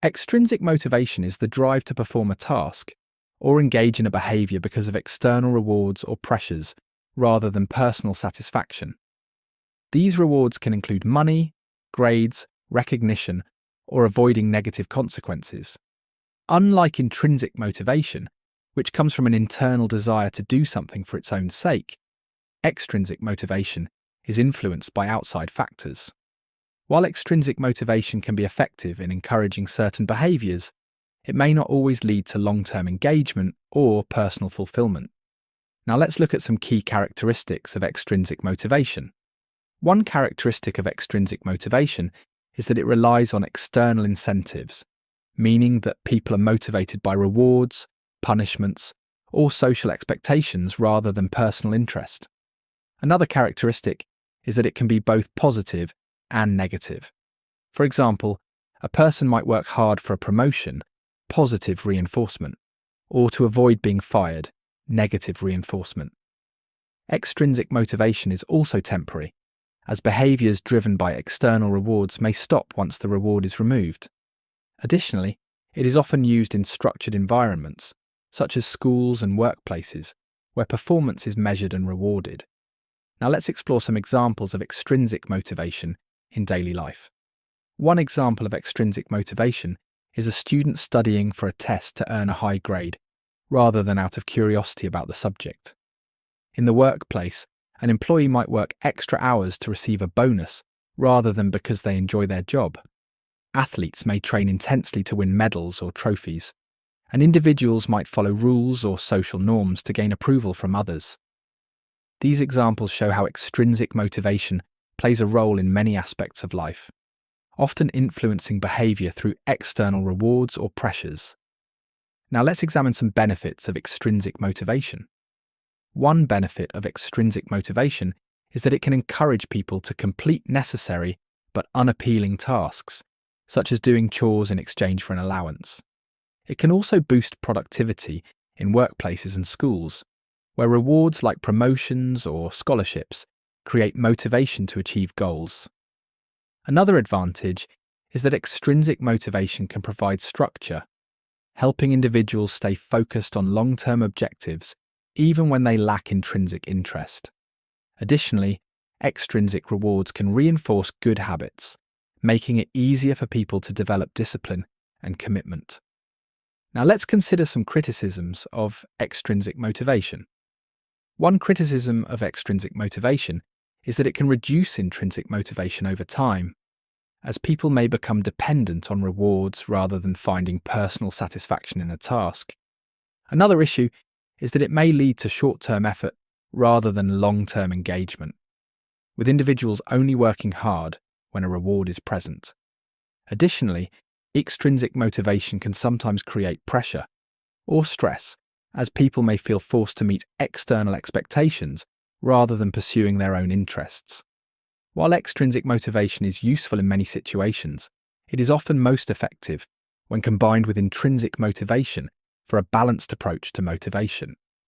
Extrinsic motivation is the drive to perform a task or engage in a behavior because of external rewards or pressures rather than personal satisfaction. These rewards can include money, grades, recognition, or avoiding negative consequences. Unlike intrinsic motivation, which comes from an internal desire to do something for its own sake, extrinsic motivation is influenced by outside factors. While extrinsic motivation can be effective in encouraging certain behaviors, it may not always lead to long-term engagement or personal fulfillment. Now let's look at some key characteristics of extrinsic motivation. One characteristic of extrinsic motivation is that it relies on external incentives, meaning that people are motivated by rewards, punishments, or social expectations rather than personal interest. Another characteristic is that it can be both positive and negative. For example, a person might work hard for a promotion, positive reinforcement, or to avoid being fired, negative reinforcement. Extrinsic motivation is also temporary, as behaviours driven by external rewards may stop once the reward is removed. Additionally, it is often used in structured environments, such as schools and workplaces, where performance is measured and rewarded. Now let's explore some examples of extrinsic motivation in daily life. One example of extrinsic motivation is a student studying for a test to earn a high grade, rather than out of curiosity about the subject. In the workplace, an employee might work extra hours to receive a bonus, rather than because they enjoy their job. Athletes may train intensely to win medals or trophies, and individuals might follow rules or social norms to gain approval from others. These examples show how extrinsic motivation plays a role in many aspects of life, often influencing behaviour through external rewards or pressures. Now let's examine some benefits of extrinsic motivation. One benefit of extrinsic motivation is that it can encourage people to complete necessary but unappealing tasks, such as doing chores in exchange for an allowance. It can also boost productivity in workplaces and schools, where rewards like promotions or scholarships create motivation to achieve goals. Another advantage is that extrinsic motivation can provide structure, helping individuals stay focused on long-term objectives even when they lack intrinsic interest. Additionally, extrinsic rewards can reinforce good habits, making it easier for people to develop discipline and commitment. Now let's consider some criticisms of extrinsic motivation. One criticism of extrinsic motivation is that it can reduce intrinsic motivation over time, as people may become dependent on rewards rather than finding personal satisfaction in a task. Another issue is that it may lead to short-term effort rather than long-term engagement, with individuals only working hard when a reward is present. Additionally, extrinsic motivation can sometimes create pressure or stress, as people may feel forced to meet external expectations rather than pursuing their own interests. While extrinsic motivation is useful in many situations, it is often most effective when combined with intrinsic motivation for a balanced approach to motivation.